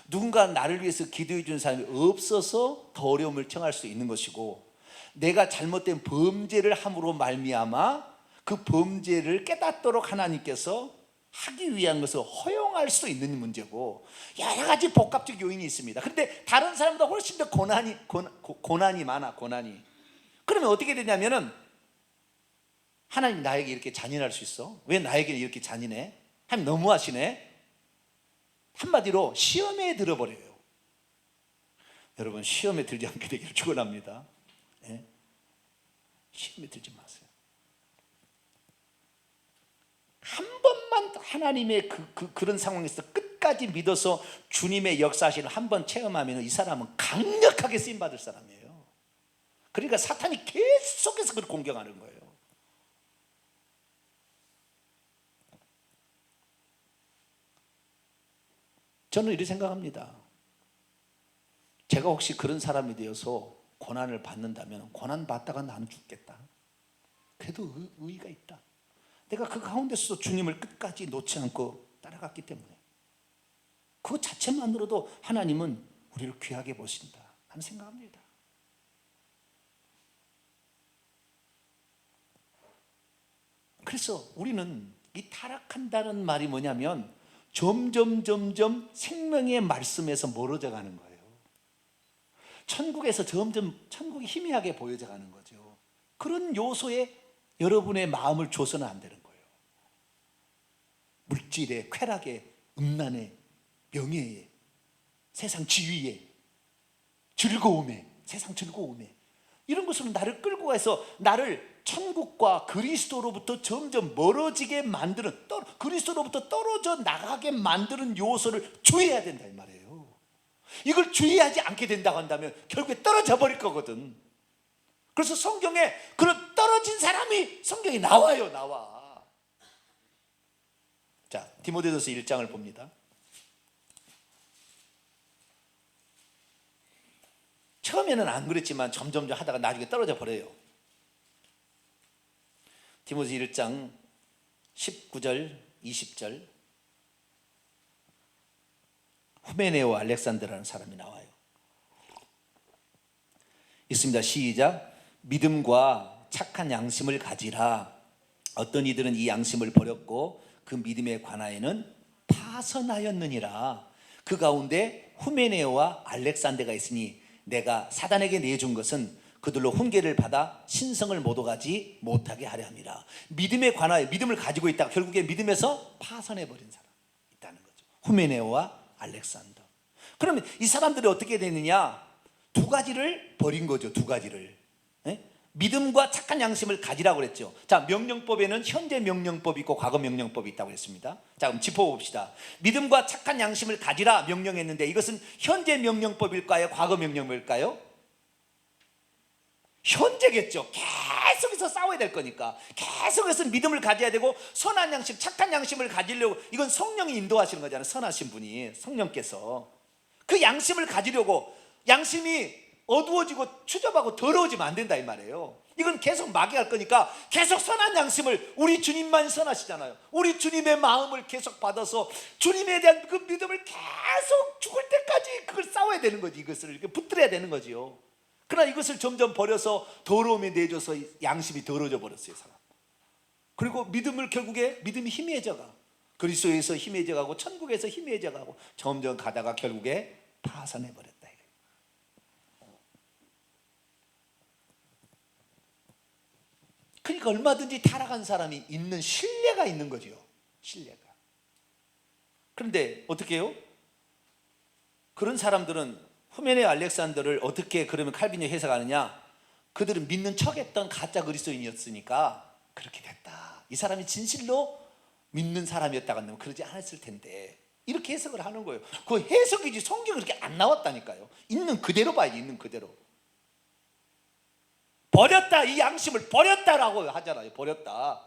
누군가 나를 위해서 기도해 주는 사람이 없어서 더 어려움을 청할 수 있는 것이고, 내가 잘못된 범죄를 함으로 말미암아 그 범죄를 깨닫도록 하나님께서 하기 위한 것을 허용할 수도 있는 문제고, 여러 가지 복합적 요인이 있습니다. 그런데 다른 사람보다 훨씬 더 고난이 많아. 그러면 어떻게 되냐면은, 하나님 나에게 이렇게 잔인할 수 있어? 왜 나에게 이렇게 잔인해? 하나님 너무하시네? 한마디로 시험에 들어버려요. 여러분, 시험에 들지 않게 되기를 축원합니다. 네? 시험에 들지 마세요. 한 번만 하나님의 그런 상황에서 끝까지 믿어서 주님의 역사하시는 한 번 체험하면 이 사람은 강력하게 쓰임받을 사람이에요. 그러니까 사탄이 계속해서 그걸 공격하는 거예요. 저는 이렇게 생각합니다. 제가 혹시 그런 사람이 되어서 고난을 받는다면, 고난 받다가 나는 죽겠다. 그래도 의의가 있다. 내가 그 가운데서 주님을 끝까지 놓지 않고 따라갔기 때문에, 그 자체만으로도 하나님은 우리를 귀하게 보신다 하는 생각합니다. 그래서 우리는 이 타락한다는 말이 뭐냐면, 점점 생명의 말씀에서 멀어져 가는 거예요. 천국에서 점점 천국이 희미하게 보여져 가는 거죠. 그런 요소에 여러분의 마음을 줘서는 안 되는 거예요. 물질에, 쾌락에, 음란에, 명예에, 세상 지위에, 즐거움에, 세상 즐거움에, 이런 것으로 나를 끌고 가서 나를 천국과 그리스도로부터 점점 멀어지게 만드는, 그리스도로부터 떨어져 나가게 만드는 요소를 주의해야 된다 이 말이에요. 이걸 주의하지 않게 된다고 한다면 결국에 떨어져 버릴 거거든. 그래서 성경에 그런 떨어진 사람이 성경에 나와. 자, 디모데전서 1장을 봅니다. 처음에는 안 그랬지만 점점 하다가 나중에 떨어져 버려요. 디모데 1장 19절 20절, 후메네오 알렉산더라는 사람이 나와요. 있습니다. 시작. 믿음과 착한 양심을 가지라. 어떤 이들은 이 양심을 버렸고 그 믿음에 관하여는 파선하였느니라. 그 가운데 후메네오와 알렉산더가 있으니 내가 사단에게 내준 것은 그들로 훈계를 받아 신성을 못 오가지 못하게 하려 함이라. 믿음에 관하여 믿음을 가지고 있다가 결국에 믿음에서 파선해버린 사람 있다는 거죠. 후메네오와 알렉산더. 그러면 이 사람들이 어떻게 되느냐? 두 가지를 버린 거죠. 두 가지를. 믿음과 착한 양심을 가지라고 그랬죠. 자, 명령법에는 현재 명령법이 있고 과거 명령법이 있다고 그랬습니다. 자, 그럼 짚어봅시다. 믿음과 착한 양심을 가지라 명령했는데 이것은 현재 명령법일까요? 과거 명령법일까요? 현재겠죠. 계속해서 싸워야 될 거니까 계속해서 믿음을 가져야 되고, 선한 양심, 착한 양심을 가지려고, 이건 성령이 인도하시는 거잖아요. 선하신 분이, 성령께서 그 양심을 가지려고, 양심이 어두워지고 추접하고 더러워지면 안 된다 이 말이에요. 이건 계속 마귀할 거니까 계속 선한 양심을, 우리 주님만 선하시잖아요. 우리 주님의 마음을 계속 받아서 주님에 대한 그 믿음을 계속 죽을 때까지 그걸 싸워야 되는 거지. 이것을 이렇게 붙들어야 되는 거지요. 그러나 이것을 점점 버려서 더러움에 내줘서 양심이 더러워져 버렸어요, 사람. 그리고 믿음을 결국에 믿음이 희미해져 가, 그리스도에서 희미해져 가고 천국에서 희미해져 가고 점점 가다가 결국에 파산해 버렸다. 그러니까 얼마든지 타락한 사람이 있는 신뢰가 있는 거죠. 신뢰가. 그런데 어떻게 해요? 그런 사람들은 후메네 알렉산더를 어떻게 그러면 칼빈이 해석하느냐? 그들은 믿는 척했던 가짜 그리스도인이었으니까 그렇게 됐다. 이 사람이 진실로 믿는 사람이었다고 하면 그러지 않았을 텐데, 이렇게 해석을 하는 거예요. 그 해석이지 성경이 그렇게 안 나왔다니까요. 있는 그대로 봐야지. 있는 그대로. 버렸다, 이 양심을 버렸다라고 하잖아요. 버렸다,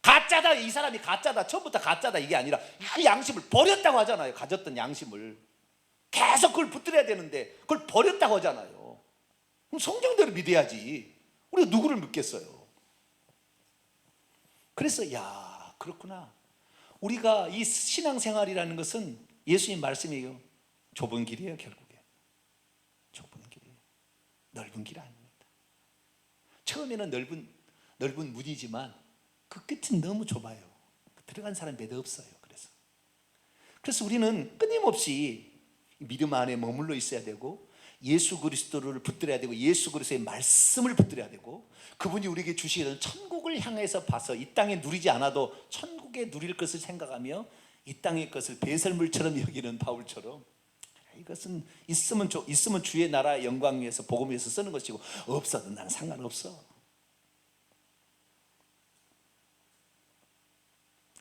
가짜다, 이 사람이 가짜다, 처음부터 가짜다, 이게 아니라 그 양심을 버렸다고 하잖아요. 가졌던 양심을 계속 그걸 붙들어야 되는데 그걸 버렸다고 하잖아요. 그럼 성경대로 믿어야지. 우리가 누구를 믿겠어요? 그래서 야, 그렇구나. 우리가 이 신앙생활이라는 것은 예수님 말씀이에요. 좁은 길이에요. 결국에 좁은 길이에요. 넓은 길 아닙니다. 처음에는 넓은 문이지만 그 끝은 너무 좁아요. 들어간 사람이 몇 없어요. 그래서 우리는 끊임없이 믿음 안에 머물러 있어야 되고, 예수 그리스도를 붙들어야 되고, 예수 그리스도의 말씀을 붙들어야 되고, 그분이 우리에게 주시는 천국을 향해서 봐서 이 땅에 누리지 않아도 천국에 누릴 것을 생각하며 이 땅의 것을 배설물처럼 여기는 바울처럼, 이것은 있으면 주의 나라의 영광 위해서 복음 위해서 쓰는 것이고, 없어도 나는 상관없어.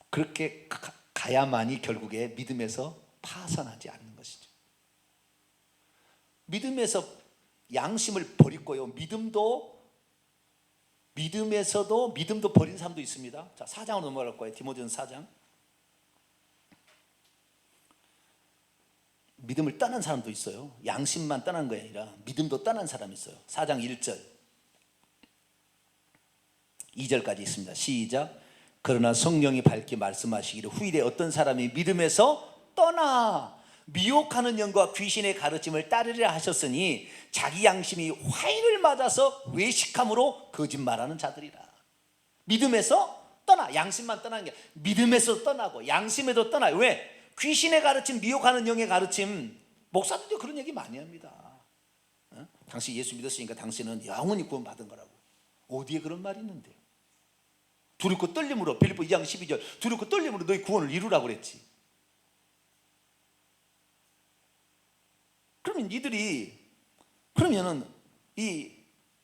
그렇게 가야만이 결국에 믿음에서 파산하지 않는 것이죠. 믿음에서 양심을 버리고요, 믿음도 버린 사람도 있습니다. 자, 4장으로 넘어갈 거예요. 디모데전서 4장. 믿음을 떠난 사람도 있어요. 양심만 떠난 게 아니라 믿음도 떠난 사람이 있어요. 4장 1절 2절까지 있습니다. 시작. 그러나 성령이 밝게 말씀하시기를 후일에 어떤 사람이 믿음에서 떠나 미혹하는 영과 귀신의 가르침을 따르려 하셨으니 자기 양심이 화인을 맞아서 외식함으로 거짓말하는 자들이라. 믿음에서 떠나, 양심만 떠나는 게 믿음에서 떠나고 양심에도 떠나요. 왜? 귀신의 가르침, 미혹하는 영의 가르침, 목사들도 그런 얘기 많이 합니다. 당신 예수 믿었으니까 당신은 영원히 구원받은 거라고. 어디에 그런 말이 있는데요? 두렵고 떨림으로, 빌립보 2장 12절, 두렵고 떨림으로 너희 구원을 이루라고 그랬지. 그러면은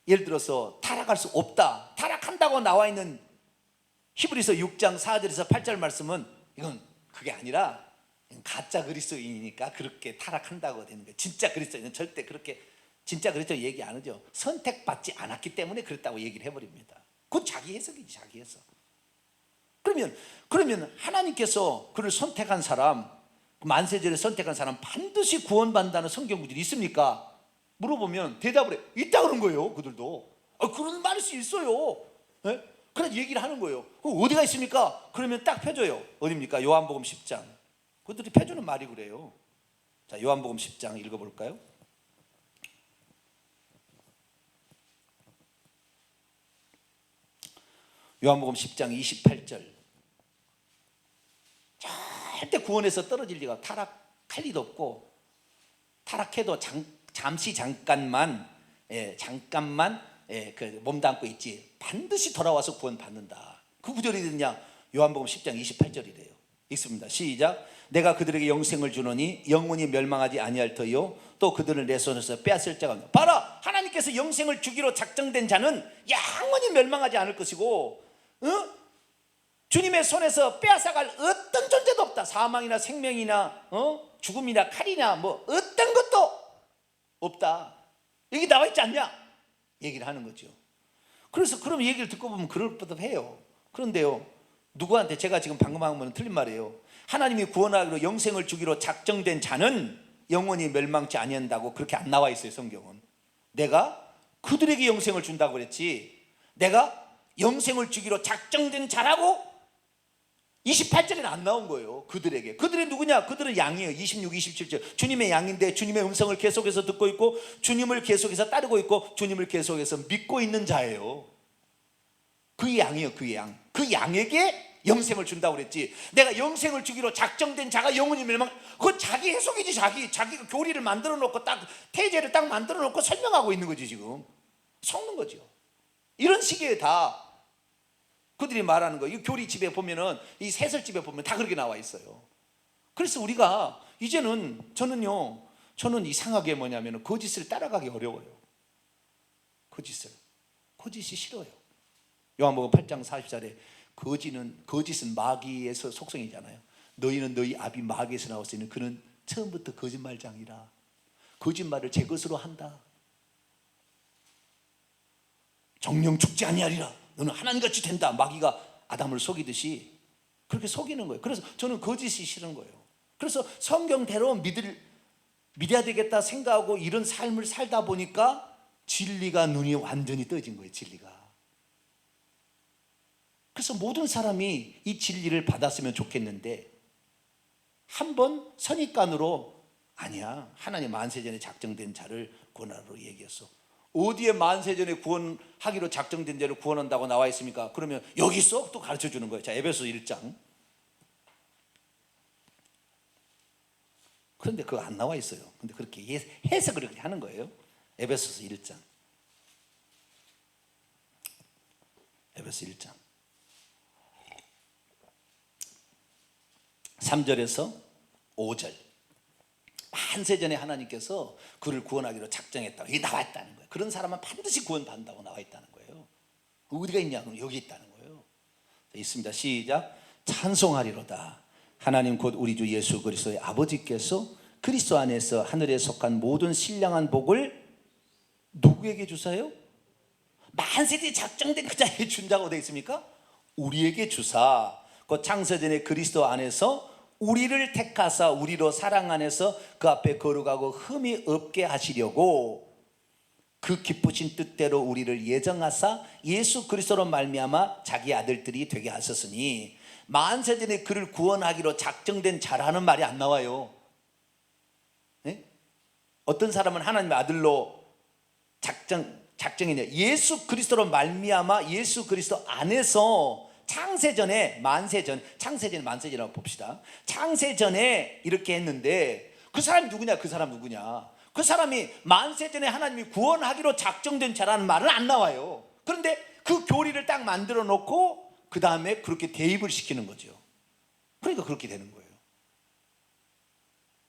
예를 들어서 타락할 수 없다, 타락한다고 나와 있는 히브리서 6장 4절에서 8절 말씀은 이건 그게 아니라 가짜 그리스도인이니까 그렇게 타락한다고 되는 거예요. 진짜 그리스도인은 절대 그렇게 진짜 그리스도 얘기 안 하죠. 선택받지 않았기 때문에 그랬다고 얘기를 해버립니다. 그건 자기 해석이지, 자기 해석. 그러면 하나님께서 그를 선택한 사람, 만세절에 선택한 사람 반드시 구원받는다는 성경 구절이 있습니까? 물어보면 대답을 해. 있다 그런 거예요. 그들도 그런 말일 수 있어요. 네? 그래서 얘기를 하는 거예요. 어디가 있습니까? 그러면 딱 펴줘요. 어디입니까? 요한복음 10장. 그들이 펴주는 말이 그래요. 자, 요한복음 10장 읽어볼까요? 요한복음 10장 28절. 절대 구원에서 떨어질 리가, 타락할 리도 없고, 타락해도 잠깐만 그 몸담고 있지 반드시 돌아와서 구원받는다. 그 구절이 있느냐? 요한복음 10장 28절이래요. 읽습니다. 시작. 내가 그들에게 영생을 주노니 영원히 멸망하지 아니할 터요 또 그들을 내 손에서 빼앗을 자가 없다. 봐라, 하나님께서 영생을 주기로 작정된 자는 영원히 멸망하지 않을 것이고, 주님의 손에서 빼앗아갈 어떤 존재도 없다. 사망이나 생명이나 죽음이나 칼이나 뭐 어떤 것도 없다. 여기 나와 있지 않냐? 얘기를 하는 거죠. 그래서 그럼 얘기를 듣고 보면 그럴 법해요. 그런데요, 누구한테, 제가 지금 방금 한 건 틀린 말이에요. 하나님이 구원하기로 영생을 주기로 작정된 자는 영원히 멸망치 아니한다고 그렇게 안 나와 있어요. 성경은 내가 그들에게 영생을 준다고 그랬지, 내가 영생을 주기로 작정된 자라고 28절에는 안 나온 거예요. 그들에게. 그들이 누구냐? 그들은 양이에요. 26, 27절. 주님의 양인데 주님의 음성을 계속해서 듣고 있고, 주님을 계속해서 따르고 있고, 주님을 계속해서 믿고 있는 자예요. 그 양이에요. 그 양. 그 양에게 영생을 준다고 그랬지, 내가 영생을 주기로 작정된 자가 영원히 멸망, 그건 자기 해석이지. 자기가 교리를 만들어 놓고 딱 태제를 딱 만들어 놓고 설명하고 있는 거지. 지금 속는 거죠. 이런 식의 다 그들이 말하는 거. 이 교리집에 보면은, 이 세설집에 보면 다 그렇게 나와 있어요. 그래서 우리가 이제는, 저는요, 저는 이상하게 뭐냐면 거짓을 따라가기 어려워요. 거짓이 싫어요. 요한복음 8장 40절에 거짓은 마귀에서 속성이잖아요. 너희는 너희 아비 마귀에서 나왔으니 그는 처음부터 거짓말장이라. 거짓말을 제 것으로 한다. 정령 죽지 아니하리라. 너는 하나님같이 된다. 마귀가 아담을 속이듯이 그렇게 속이는 거예요. 그래서 저는 거짓이 싫은 거예요. 그래서 성경대로 믿어야 되겠다 생각하고 이런 삶을 살다 보니까 진리가 눈이 완전히 떠진 거예요. 진리가. 그래서 모든 사람이 이 진리를 받았으면 좋겠는데 한번 선입관으로 아니야, 하나님 만세전에 작정된 자를 구원하라고 얘기했어. 어디에 만세전에 구원하기로 작정된 자를 구원한다고 나와 있습니까? 그러면 여기 있어? 또 가르쳐 주는 거예요. 자, 에베소 1장. 그런데 그거 안 나와 있어요. 근데 그렇게 해서 그렇게 하는 거예요. 에베소서 1장. 에베소 1장 3절에서 5절. 만세전에 하나님께서 그를 구원하기로 작정했다고 이게 나와 있다는 거예요. 그런 사람은 반드시 구원받는다고 나와 있다는 거예요. 어디가 있냐? 그럼 여기 있다는 거예요. 있습니다. 시작. 찬송하리로다. 하나님 곧 우리 주 예수 그리스도의 아버지께서 그리스도 안에서 하늘에 속한 모든 신령한 복을 누구에게 주사요? 만세전에 작정된 그 자에게 준다고 되어 있습니까? 우리에게 주사. 그 창세전에 그리스도 안에서 우리를 택하사 우리로 사랑 안에서 그 앞에 거룩하고 흠이 없게 하시려고 그 기쁘신 뜻대로 우리를 예정하사 예수 그리스도로 말미암아 자기 아들들이 되게 하셨으니. 만세전에 그를 구원하기로 작정된 자라는 말이 안 나와요. 네? 어떤 사람은 하나님의 아들로 작정이냐? 예수 그리스도로 말미암아 예수 그리스도 안에서 창세전에 만세전이라고 봅시다. 창세전에 이렇게 했는데 그 사람이 누구냐? 그 사람이 만세전에 하나님이 구원하기로 작정된 자라는 말은 안 나와요. 그런데 그 교리를 딱 만들어 놓고 그 다음에 그렇게 대입을 시키는 거죠. 그러니까 그렇게 되는 거예요.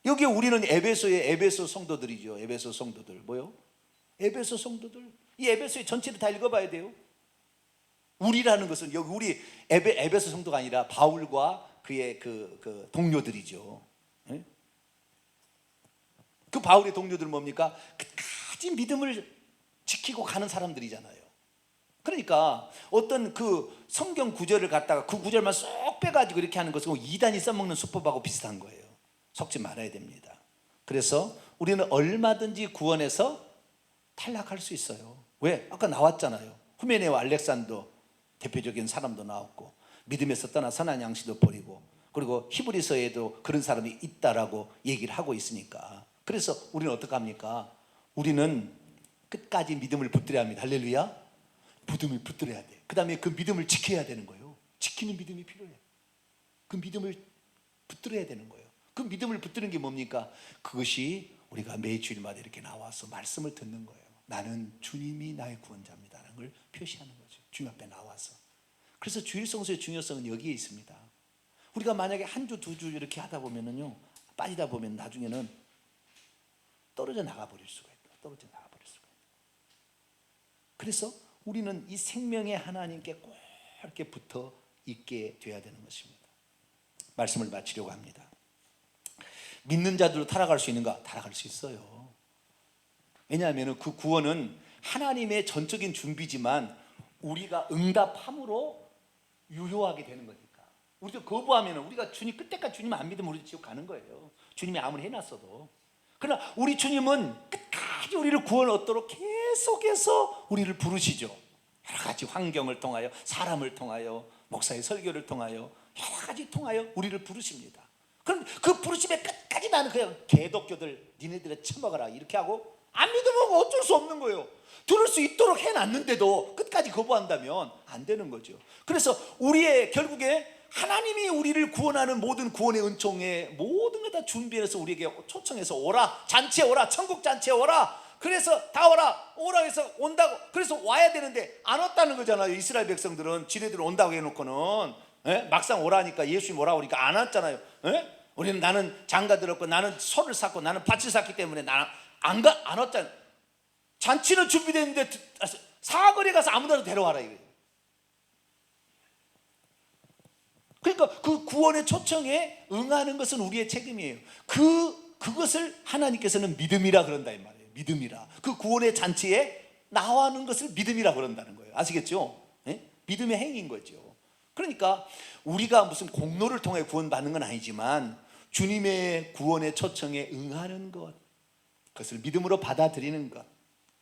여기 우리는 에베소 성도들이죠. 에베소 성도들 뭐요? 에베소 성도들. 이 에베소의 전체를 다 읽어봐야 돼요. 우리라는 것은 여기 우리 에베소 성도가 아니라 바울과 그의 그 동료들이죠. 네? 그 바울의 동료들은 뭡니까? 끝까지 믿음을 지키고 가는 사람들이잖아요. 그러니까 어떤 그 성경 구절을 갖다가 그 구절만 쏙 빼가지고 이렇게 하는 것은 이단이 써먹는 수법하고 비슷한 거예요. 속지 말아야 됩니다. 그래서 우리는 얼마든지 구원에서 탈락할 수 있어요. 왜? 아까 나왔잖아요. 후메네와 알렉산더 대표적인 사람도 나왔고 믿음에서 떠나 선한 양식도 버리고 그리고 히브리서에도 그런 사람이 있다라고 얘기를 하고 있으니까. 그래서 우리는 어떻게 합니까? 우리는 끝까지 믿음을 붙들어야 합니다. 할렐루야. 믿음을 붙들어야 돼. 그 다음에 그 믿음을 지켜야 되는 거예요. 지키는 믿음이 필요해. 그 믿음을 붙들어야 되는 거예요. 그 믿음을 붙드는 게 뭡니까? 그것이 우리가 매주일마다 이렇게 나와서 말씀을 듣는 거예요. 나는 주님이 나의 구원자입니다 라는 걸 표시하는 거죠. 주님 앞에 나와서. 그래서 주일 성수의 중요성은 여기에 있습니다. 우리가 만약에 한 주, 두 주 이렇게 하다 보면은요, 빠지다 보면 나중에는 떨어져 나가버릴 수가 있다. 그래서 우리는 이 생명의 하나님께 꼭 이렇게 붙어 있게 돼야 되는 것입니다. 말씀을 마치려고 합니다. 믿는 자들로 타락할 수 있는가? 타락할 수 있어요. 왜냐하면 그 구원은 하나님의 전적인 준비지만 우리가 응답함으로 유효하게 되는 거니까. 우리도 거부하면 우리가 주님 그때까지 주님 안 믿으면 우리 지옥 가는 거예요. 주님이 아무리 해놨어도. 그러나 우리 주님은 끝까지 우리를 구원 얻도록 계속해서 우리를 부르시죠. 여러 가지 환경을 통하여, 사람을 통하여, 목사의 설교를 통하여, 여러 가지 통하여 우리를 부르십니다. 그럼 그 부르심의 끝까지 나는 그냥 개독교들 니네들에 처먹어라 이렇게 하고 안 믿으면 어쩔 수 없는 거예요. 들을 수 있도록 해놨는데도 끝까지 거부한다면 안 되는 거죠. 그래서 우리의 결국에 하나님이 우리를 구원하는 모든 구원의 은총에 모든 걸 다 준비해서 우리에게 초청해서 오라, 잔치에 오라, 천국 잔치에 오라. 그래서 다 오라 해서 온다고. 그래서 와야 되는데 안 왔다는 거잖아요. 이스라엘 백성들은 지네들 온다고 해놓고는 막상 오라니까 예수님 오라고 하니까 안 왔잖아요. 우리는 나는 장가 들었고 나는 소를 샀고 나는 밭을 샀기 때문에 나는 안 왔잖아. 잔치는 준비됐는데 사거리에 가서 아무데나 데려와라 이거예요. 그러니까 그 구원의 초청에 응하는 것은 우리의 책임이에요. 그것을 하나님께서는 믿음이라 그런다 이 말이에요. 믿음이라. 그 구원의 잔치에 나와는 것을 믿음이라 그런다는 거예요. 아시겠죠? 네? 믿음의 행위인 거죠. 그러니까 우리가 무슨 공로를 통해 구원받는 건 아니지만 주님의 구원의 초청에 응하는 것, 그것을 믿음으로 받아들이는 것,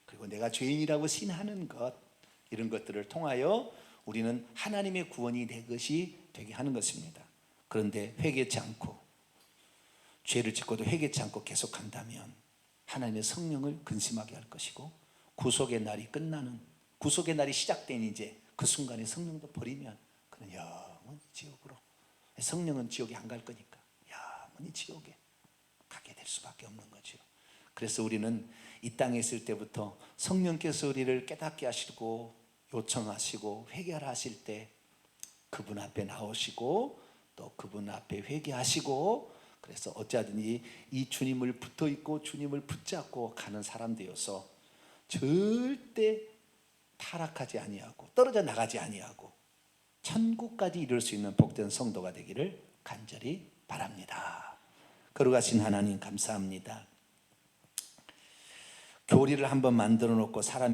그리고 내가 죄인이라고 신하는 것, 이런 것들을 통하여 우리는 하나님의 구원이 내 것이 되게 하는 것입니다. 그런데 회개치 않고 죄를 짓고도 회개치 않고 계속한다면 하나님의 성령을 근심하게 할 것이고, 구속의 날이 끝나는, 구속의 날이 시작된 이제 그 순간에 성령도 버리면 그는 영원히 지옥으로, 성령은 지옥에 안 갈 거니까 영원히 지옥에 가게 될 수밖에 없는 거죠. 그래서 우리는 이 땅에 있을 때부터 성령께서 우리를 깨닫게 하시고 요청하시고 회개하라 하실 때 그분 앞에 나오시고 또 그분 앞에 회개하시고, 그래서 어찌하든지 이 주님을 붙어 있고 주님을 붙잡고 가는 사람 되어서 절대 타락하지 아니하고 떨어져 나가지 아니하고 천국까지 이룰 수 있는 복된 성도가 되기를 간절히 바랍니다. 거룩하신 하나님 감사합니다. 교리를 한번 만들어 놓고 사람이